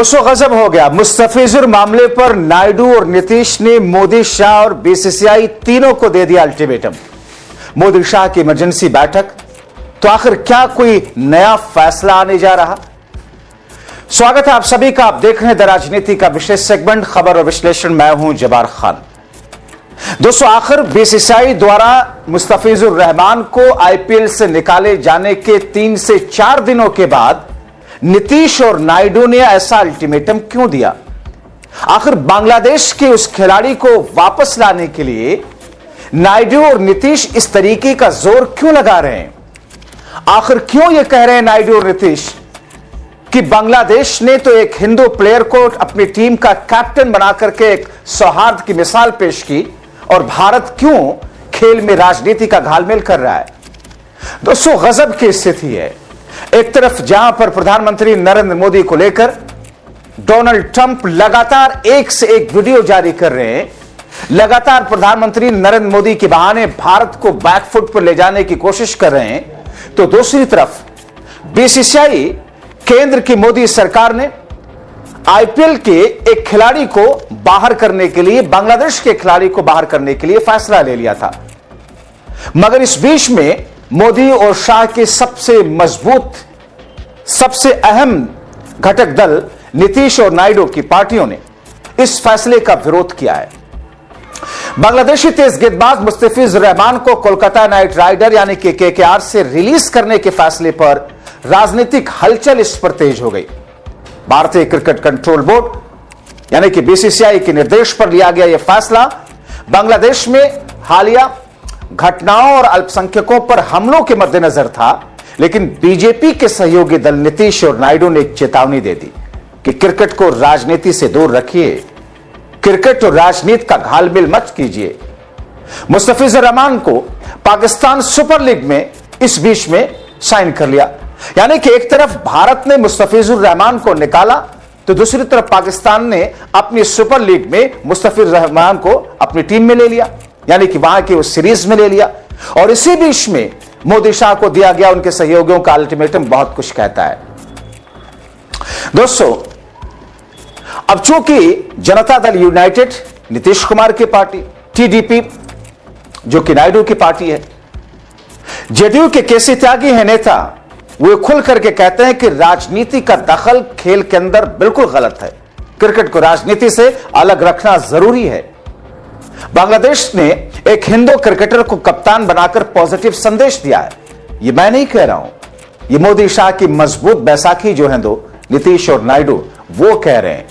दोस्तों गजब हो गया। मुस्तफिजुर मामले पर नायडू और नीतीश ने मोदी, शाह और बीसीसीआई तीनों को दे दिया अल्टीमेटम। मोदी शाह की इमरजेंसी बैठक, तो आखिर क्या कोई नया फैसला आने जा रहा? स्वागत है आप सभी का। आप देख रहे हैं द राजनीति का विशेष सेगमेंट खबर और विश्लेषण। मैं हूं जबार खान। दोस्तों आखिर बीसीसीआई द्वारा मुस्तफिजुर रहमान को आईपीएल से निकाले जाने के 3 से 4 दिनों के बाद नीतीश और नायडू ने ऐसा अल्टीमेटम क्यों दिया? आखिर बांग्लादेश के उस खिलाड़ी को वापस लाने के लिए नायडू और नीतीश इस तरीके का जोर क्यों लगा रहे हैं? आखिर क्यों यह कह रहे हैं नायडू और नीतीश कि बांग्लादेश ने तो एक हिंदू प्लेयर को अपनी टीम का कैप्टन बना करके एक सौहार्द की मिसाल पेश की, और भारत क्यों खेल में राजनीति का घालमेल कर रहा है? दोस्तों गजब की स्थिति है। एक तरफ जहां पर प्रधानमंत्री नरेंद्र मोदी को लेकर डोनाल्ड ट्रंप लगातार एक से एक वीडियो जारी कर रहे हैं, लगातार प्रधानमंत्री नरेंद्र मोदी के बहाने भारत को बैकफुट पर ले जाने की कोशिश कर रहे हैं, तो दूसरी तरफ बीसीसीआई केंद्र की मोदी सरकार ने आईपीएल के एक खिलाड़ी को बाहर करने के लिए, बांग्लादेश के खिलाड़ी को बाहर करने के लिए फैसला ले लिया था। मगर इस बीच में मोदी और शाह के सबसे मजबूत, सबसे अहम घटक दल नीतीश और नायडू की पार्टियों ने इस फैसले का विरोध किया है। बांग्लादेशी तेज गेंदबाज मुस्तफिजुर रहमान को कोलकाता नाइट राइडर यानी कि केकेआर से रिलीज करने के फैसले पर राजनीतिक हलचल इस पर तेज हो गई। भारतीय क्रिकेट कंट्रोल बोर्ड यानी कि बीसीसीआई के निर्देश पर लिया गया यह फैसला बांग्लादेश में हालिया घटनाओं और अल्पसंख्यकों पर हमलों के मद्देनजर था, लेकिन बीजेपी के सहयोगी दल नीतीश और नायडू ने एक चेतावनी दे दी कि क्रिकेट को राजनीति से दूर रखिए, क्रिकेट और राजनीति का घालमेल मत कीजिए। मुस्तफिजुर रहमान को पाकिस्तान सुपर लीग में इस बीच में साइन कर लिया, यानी कि एक तरफ भारत ने मुस्तफिजुर रहमान को निकाला, तो दूसरी तरफ पाकिस्तान ने अपनी सुपर लीग में मुस्तफिजुर रहमान को अपनी टीम में ले लिया, यानी कि वहां की उस सीरीज में ले लिया। और इसी बीच में मोदी शाह को दिया गया उनके सहयोगियों का अल्टीमेटम बहुत कुछ कहता है। दोस्तों अब चूंकि जनता दल यूनाइटेड नीतीश कुमार की पार्टी, टीडीपी जो कि नायडू की पार्टी है, जेडीयू के केसी त्यागी है नेता, वो खुल करके कहते हैं कि राजनीति का दखल खेल के अंदर बिल्कुल गलत है, क्रिकेट को राजनीति से अलग रखना जरूरी है। बांग्लादेश ने एक हिंदू क्रिकेटर को कप्तान बनाकर पॉजिटिव संदेश दिया है। यह मैं नहीं कह रहा हूं, यह मोदी शाह की मजबूत बैसाखी जो है दो नीतीश और नायडू वो कह रहे हैं,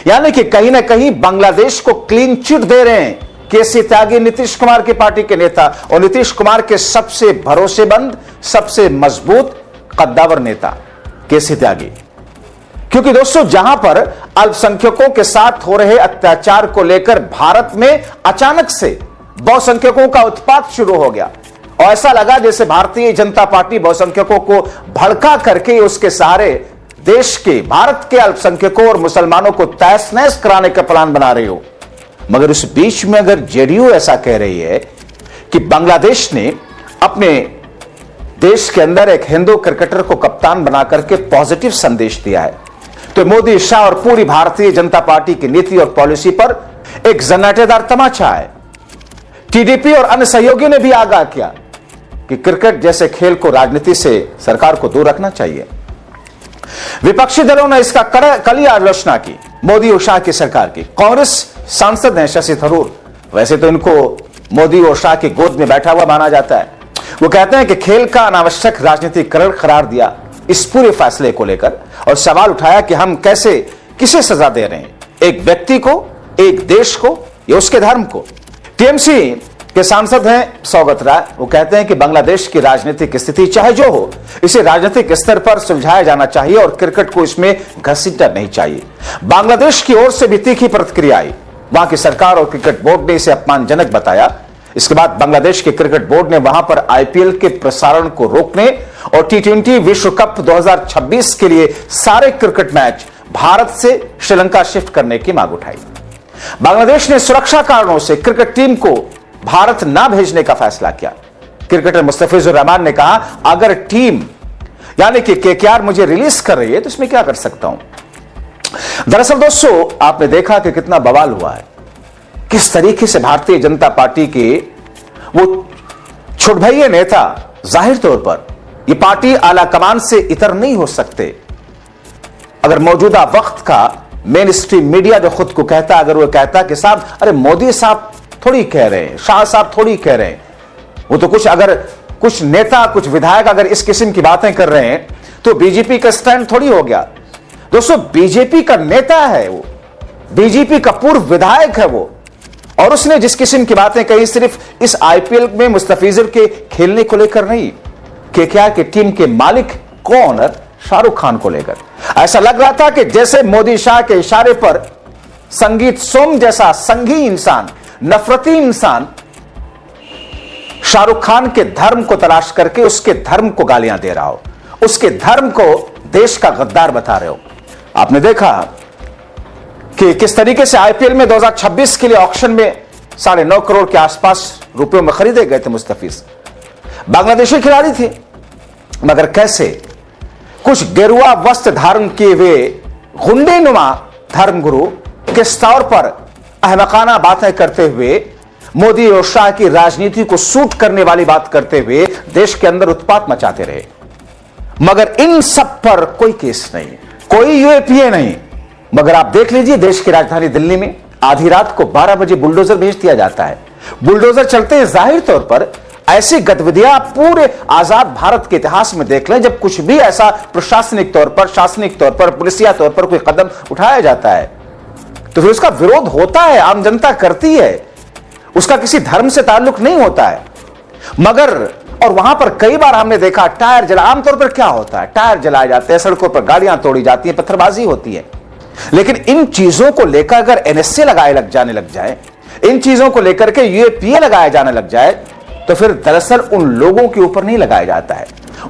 यानी कि कहीं ना कहीं बांग्लादेश को क्लीन चिट दे रहे हैं केसी त्यागी, नीतीश कुमार की पार्टी के नेता और नीतीश कुमार के सबसे भरोसेमंद, सबसे मजबूत कद्दावर नेता केसी त्यागी। क्योंकि दोस्तों जहां पर अल्पसंख्यकों के साथ हो रहे अत्याचार को लेकर भारत में अचानक से बहुसंख्यकों का उत्पात शुरू हो गया, और ऐसा लगा जैसे भारतीय जनता पार्टी बहुसंख्यकों को भड़का करके उसके सहारे देश के, भारत के अल्पसंख्यकों और मुसलमानों को तहस नहस कराने का प्लान बना रही हो। मगर उस बीच में अगर जेडीयू ऐसा कह रही है कि बांग्लादेश ने अपने देश के अंदर एक हिंदू क्रिकेटर को कप्तान बनाकर के पॉजिटिव संदेश दिया है, तो मोदी, शाह और पूरी भारतीय जनता पार्टी की नीति और पॉलिसी पर एक जन्नाटेदार तमाचा है। टीडीपी और अन्य सहयोगियों ने भी आगाह किया कि क्रिकेट जैसे खेल को राजनीति से सरकार को दूर रखना चाहिए। विपक्षी दलों ने इसका कड़ी आलोचना की मोदी और शाह की सरकार की। कांग्रेस सांसद हैं शशि थरूर, वैसे तो इनको मोदी और शाह की गोद में बैठा हुआ माना जाता है। वो कहते हैं कि खेल का अनावश्यक राजनीतिकरण करार दिया इस पूरे फैसले को लेकर, और सवाल उठाया कि हम कैसे, किसे सजा दे रहे हैं, एक व्यक्ति को, एक देश को या उसके धर्म को। टीएमसी के सांसद हैं सौगत राय, वो कहते हैं कि बांग्लादेश की राजनीतिक स्थिति चाहे जो हो, इसे राजनीतिक स्तर पर सुलझाया जाना चाहिए और क्रिकेट को इसमें घसीटना नहीं चाहिए। बांग्लादेश की ओर से भी तीखी प्रतिक्रिया आई, वहां की सरकार और क्रिकेट बोर्ड ने इसे अपमानजनक बताया। इसके बाद बांग्लादेश के क्रिकेट बोर्ड ने वहां पर आईपीएल के प्रसारण को रोकने और टी20 विश्व कप 2026 के लिए सारे क्रिकेट मैच भारत से श्रीलंका शिफ्ट करने की मांग उठाई। बांग्लादेश ने सुरक्षा कारणों से क्रिकेट टीम को भारत ना भेजने का फैसला किया। क्रिकेटर मुस्तफिजुर रहमान ने कहा, अगर टीम यानी कि केकेआर मुझे रिलीज कर रही है तो इसमें क्या कर सकता हूं। दरअसल दोस्तों, आपने देखा कि कितना बवाल हुआ है, किस तरीके से भारतीय जनता पार्टी के वो छुटभैये नेता जाहिर तौर पर ये पार्टी आला कमान से इतर नहीं हो सकते। अगर मौजूदा वक्त का मेन स्ट्रीम मीडिया जो खुद को कहता, अगर वो कहता कि साहब अरे मोदी साहब थोड़ी कह रहे हैं, शाह साहब थोड़ी कह रहे हैं, वो तो कुछ नेता कुछ विधायक अगर इस किस्म की बातें कर रहे हैं तो बीजेपी का स्टैंड थोड़ी हो गया। दोस्तों, बीजेपी का नेता है वो, बीजेपी का पूर्व विधायक है वो, और उसने जिस किस्म की बातें कही सिर्फ इस आईपीएल में मुस्तफिजुर के खेलने को लेकर नहीं, केकेआर की टीम के मालिक को ऑनर शाहरुख खान को लेकर ऐसा लग रहा था कि जैसे मोदी शाह के इशारे पर संगीत सोम जैसा संघी इंसान, नफरती इंसान शाहरुख खान के धर्म को तलाश करके उसके धर्म को गालियां दे रहा हो, उसके धर्म को देश का गद्दार बता रहे हो। आपने देखा कि किस तरीके से आईपीएल में 2026 के लिए ऑक्शन में 9.5 करोड़ के आसपास रुपयों में खरीदे गए थे मुस्तफिज, बांग्लादेशी खिलाड़ी थे, मगर कैसे कुछ गेरुआ वस्त्र धारण किए हुए गुंडे नुमा धर्मगुरु किस तौर पर अहमकाना बातें करते हुए मोदी और शाह की राजनीति को सूट करने वाली बात करते हुए देश के अंदर उत्पात मचाते रहे, मगर इन सब पर कोई केस नहीं, कोई यूएपीए नहीं। मगर आप देख लीजिए, देश की राजधानी दिल्ली में आधी रात को 12 बजे बुलडोजर भेज दिया जाता है। बुलडोजर चलते हैं, जाहिर तौर पर ऐसी गतिविधियां पूरे आजाद भारत के इतिहास में देख लें, जब कुछ भी ऐसा प्रशासनिक तौर पर, शासनिक तौर पर, पुलिसिया तौर पर कोई कदम उठाया जाता है तो फिर उसका विरोध होता है, आम जनता करती है, उसका किसी धर्म से ताल्लुक नहीं होता है। मगर और वहां पर कई बार हमने देखा टायर जला, आमतौर पर क्या होता है, टायर जलाए जाते हैं, सड़कों पर गाड़ियां तोड़ी जाती हैं, पत्थरबाजी होती है। लेकिन इन चीजों को लेकर अगर एनएसए जाने लग जाए, इन चीजों को लेकर के यूएपीए लगाया जाने लग जाए, तो फिर दरअसल उन लोगों के ऊपर नहीं लगाया जाता है,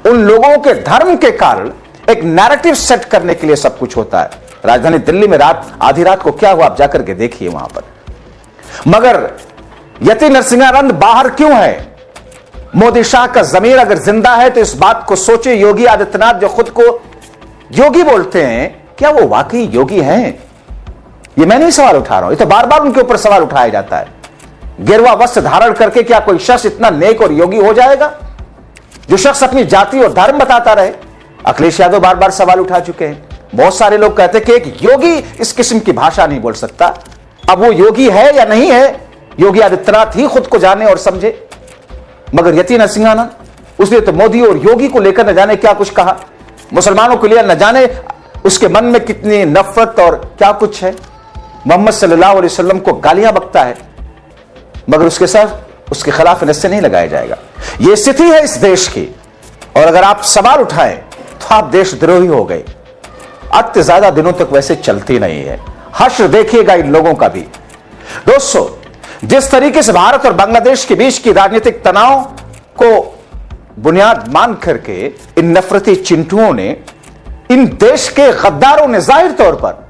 उन लोगों के धर्म के कारण एक नैरेटिव सेट करने के लिए सब कुछ होता है। राजधानी दिल्ली में आधी रात को क्या हुआ, आप जाकर के देखिए वहां पर। मगर यति नरसिंहानंद बाहर क्यों है? मोदी शाह का जमीर अगर जिंदा है तो इस बात को सोचे, योगी आदित्यनाथ जो खुद को योगी बोलते हैं, क्या वो वाकई योगी हैं? ये मैं नहीं सवाल उठा रहा हूं, ये तो बार बार उनके ऊपर सवाल उठाया जाता है। गेरुआ वस्त्र धारण करके क्या कोई शख्स इतना नेक और योगी हो जाएगा जो शख्स अपनी जाति और धर्म बताता रहे? अखिलेश यादव बार बार सवाल उठा चुके हैं। बहुत सारे लोग कहते हैं कि एक योगी इस किस्म की भाषा नहीं बोल सकता। अब वो योगी है या नहीं है, योगी आदित्यनाथ ही खुद को जाने और समझे। मगर यति नरसिंहानंद, उसने तो मोदी और योगी को लेकर न जाने क्या कुछ कहा, मुसलमानों के लिए न जाने उसके मन में कितनी नफरत और क्या कुछ है। मोहम्मद सल्लल्लाहु अलैहि वसल्लम को गालियां बकता है, मगर उसके साथ उसके खिलाफ एनएसए नहीं लगाया जाएगा। यह स्थिति है इस देश की, और अगर आप सवाल उठाएं तो आप देशद्रोही हो गए। अत्य ज्यादा दिनों तक वैसे चलती नहीं है, हश्र देखिएगा इन लोगों का भी। दोस्तों, जिस तरीके से भारत और बांग्लादेश के बीच की राजनीतिक तनाव को बुनियाद मान करके इन नफरती चिंटुओं ने, इन देश के गद्दारों ने, जाहिर तौर पर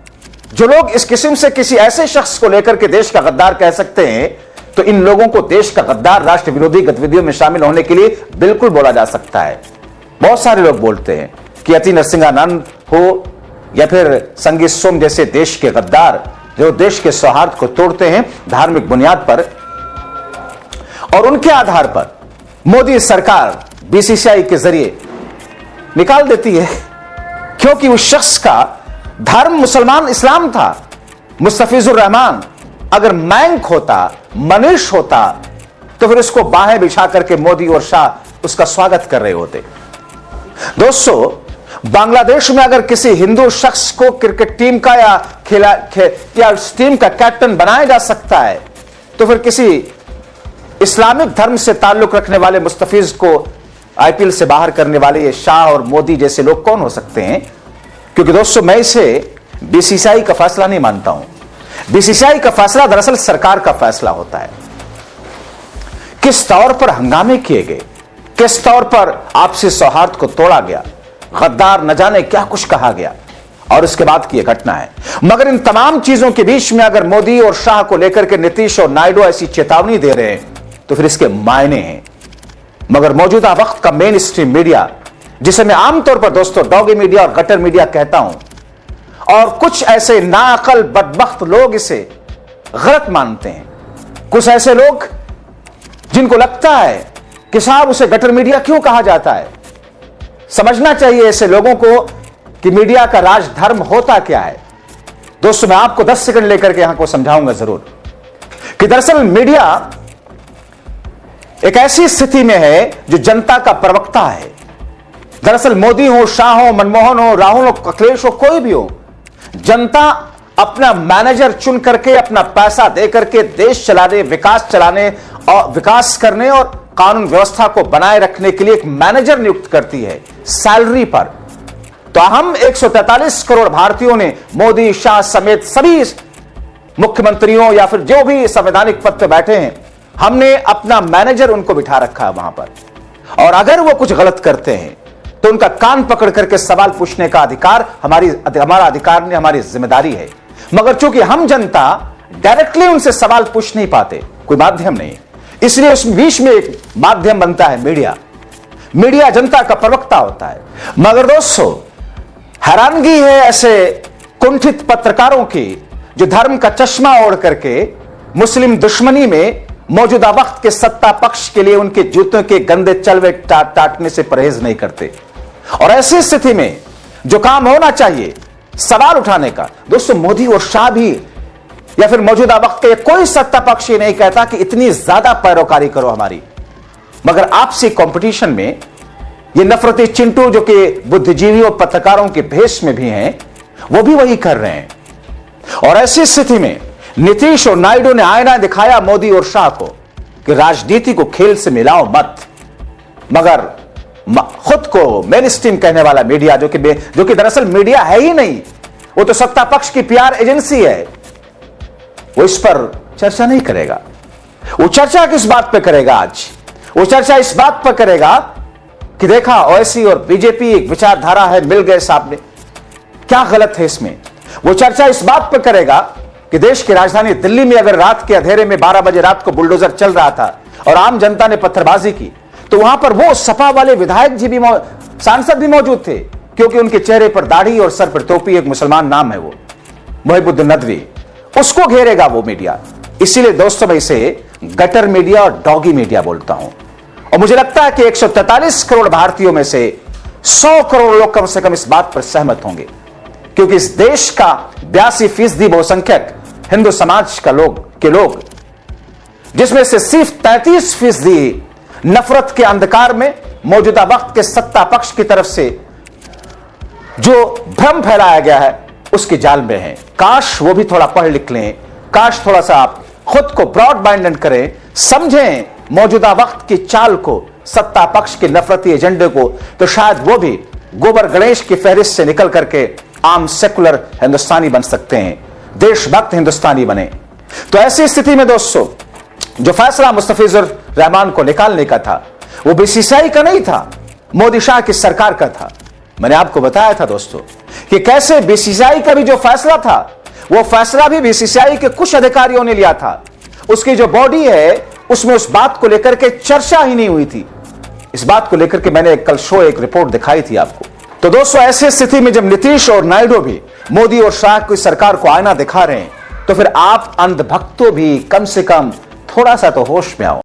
जो लोग इस किस्म से किसी ऐसे शख्स को लेकर के देश का गद्दार कह सकते हैं, तो इन लोगों को देश का गद्दार, राष्ट्र विरोधी गतिविधियों में शामिल होने के लिए बिल्कुल बोला जा सकता है। बहुत सारे लोग बोलते हैं कि यति नरसिंहानंद हो या फिर संगीत सोम जैसे देश के गद्दार जो देश के सौहार्द को तोड़ते हैं धार्मिक बुनियाद पर, और उनके आधार पर मोदी सरकार बीसीसीआई के जरिए निकाल देती है, क्योंकि उस शख्स का धर्म मुसलमान इस्लाम था। मुस्तफिजुर रहमान अगर मैंक होता, मनीष होता, तो फिर उसको बाहें बिछा करके मोदी और शाह उसका स्वागत कर रहे होते। दोस्तों, बांग्लादेश में अगर किसी हिंदू शख्स को क्रिकेट टीम का या टीम का कैप्टन बनाया जा सकता है, तो फिर किसी इस्लामिक धर्म से ताल्लुक रखने वाले मुस्तफिज को आईपीएल से बाहर करने वाले ये शाह और मोदी जैसे लोग कौन हो सकते हैं? क्योंकि दोस्तों, मैं इसे बीसीसीआई का फैसला नहीं मानता हूं। बीसीसीआई का फैसला दरअसल सरकार का फैसला होता है। किस तौर पर हंगामे किए गए, किस तौर पर आपसी सौहार्द को तोड़ा गया, गद्दार न जाने क्या कुछ कहा गया, और इसके बाद की यह घटना है। मगर इन तमाम चीजों के बीच में अगर मोदी और शाह को लेकर के नीतीश और नायडू ऐसी चेतावनी दे रहे हैं, तो फिर इसके मायने हैं। मगर मौजूदा वक्त का मेन स्ट्रीम मीडिया, जिसे मैं आमतौर पर दोस्तों डॉगी मीडिया और गटर मीडिया कहता हूं, और कुछ ऐसे नाअकल बदबख्त लोग इसे गलत मानते हैं। कुछ ऐसे लोग जिनको लगता है कि साहब उसे गटर मीडिया क्यों कहा जाता है। समझना चाहिए ऐसे लोगों को कि मीडिया का राजधर्म होता क्या है। दोस्तों, मैं आपको 10 सेकंड लेकर के यहां को समझाऊंगा जरूर कि दरअसल मीडिया एक ऐसी स्थिति में है जो जनता का प्रवक्ता है। दरअसल मोदी हो, शाह हो, मनमोहन हो, राहुल हो, अखिलेश हो, कोई भी हो, जनता अपना मैनेजर चुन करके अपना पैसा दे करके देश चलाने, विकास चलाने और विकास करने और कानून व्यवस्था को बनाए रखने के लिए एक मैनेजर नियुक्त करती है सैलरी पर। तो हम 143 करोड़ भारतीयों ने मोदी, शाह समेत सभी मुख्यमंत्रियों या फिर जो भी संवैधानिक पद पर बैठे हैं, हमने अपना मैनेजर उनको बिठा रखा है वहां पर। और अगर वो कुछ गलत करते हैं तो उनका कान पकड़ करके सवाल पूछने का अधिकार हमारा अधिकार नहीं, हमारी जिम्मेदारी है। मगर चूंकि हम जनता डायरेक्टली उनसे सवाल पूछ नहीं पाते, कोई माध्यम नहीं, इसलिए उस बीच में एक माध्यम बनता है मीडिया। मीडिया जनता का प्रवक्ता होता है। मगर दोस्तों, हैरानगी है ऐसे कुंठित पत्रकारों की जो धर्म का चश्मा ओढ़ करके मुस्लिम दुश्मनी में मौजूदा वक्त के सत्ता पक्ष के लिए उनके जूतों के गंदे चलवे टाटने से परहेज नहीं करते। और ऐसी स्थिति में जो काम होना चाहिए सवाल उठाने का, दोस्तों मोदी और शाह भी या फिर मौजूदा वक्त के कोई सत्ता पक्ष ये नहीं कहता कि इतनी ज्यादा पैरोकारी करो हमारी, मगर आपसी कंपटीशन में ये नफरती चिंटू जो कि बुद्धिजीवियों पत्रकारों के भेष में भी हैं, वो भी वही कर रहे हैं। और ऐसी स्थिति में नीतीश और नायडू ने आईना दिखाया मोदी और शाह को कि राजनीति को खेल से मिलाओ मत। मगर खुद को मेन स्ट्रीम कहने वाला मीडिया जो कि दरअसल मीडिया है ही नहीं, वो तो सत्ता पक्ष की पीआर एजेंसी है, वो इस पर चर्चा नहीं करेगा। वो चर्चा किस बात पे करेगा आज? वो चर्चा इस बात पर करेगा कि देखा ओवैसी और बीजेपी एक विचारधारा है, मिल गए सामने, क्या गलत है इसमें। वो चर्चा इस बात पर करेगा कि देश की राजधानी दिल्ली में अगर रात के अंधेरे में 12 बजे रात को बुलडोजर चल रहा था और आम जनता ने पत्थरबाजी की, तो वहां पर वो सपा वाले विधायक जी भी सांसद भी मौजूद थे, क्योंकि उनके चेहरे पर दाढ़ी और सर पर टोपी, एक मुसलमान नाम है वो मुहिबुद्दीन नदवी, उसको घेरेगा वो मीडिया। इसीलिए दोस्तों मैं इसे गटर मीडिया और डॉगी मीडिया बोलता हूं। और मुझे लगता है कि 143 करोड़ भारतीयों में से 100 करोड़ लोग कम से कम इस बात पर सहमत होंगे, क्योंकि इस देश का 82% बहुसंख्यक हिंदू समाज का लोग जिसमें से सिर्फ 33% नफरत के अंधकार में मौजूदा वक्त के सत्ता पक्ष की तरफ से जो भ्रम फैलाया गया है उसके जाल में है। काश वो भी थोड़ा पढ़ लिख लें, काश थोड़ा सा आप खुद को ब्रॉड माइंडेड करें, समझें मौजूदा वक्त की चाल को, सत्ता पक्ष के नफरती एजेंडे को, तो शायद वो भी गोबर गणेश की फहरिस्त से निकल करके आम सेकुलर हिंदुस्तानी बन सकते हैं, देशभक्त हिंदुस्तानी बने। तो ऐसी स्थिति में दोस्तों जो फैसला मुस्तफिजुर रहमान को निकालने का था वो बीसीसीआई का नहीं था, मोदी शाह की सरकार का था। मैंने आपको बताया था दोस्तों कि कैसे बीसीसीआई का भी जो फैसला था वो फैसला भी बीसीसीआई के कुछ अधिकारियों ने लिया था। उसकी जो बॉडी है उसमें उस बात को लेकर के चर्चा ही नहीं हुई थी। इस बात को लेकर के मैंने कल एक रिपोर्ट दिखाई थी आपको। तो दोस्तों ऐसी स्थिति में जब नीतीश और नायडू भी मोदी और शाह की सरकार को आईना दिखा रहे हैं, तो फिर आप अंधभक्तों भी कम से कम थोड़ा सा तो होश में आओ।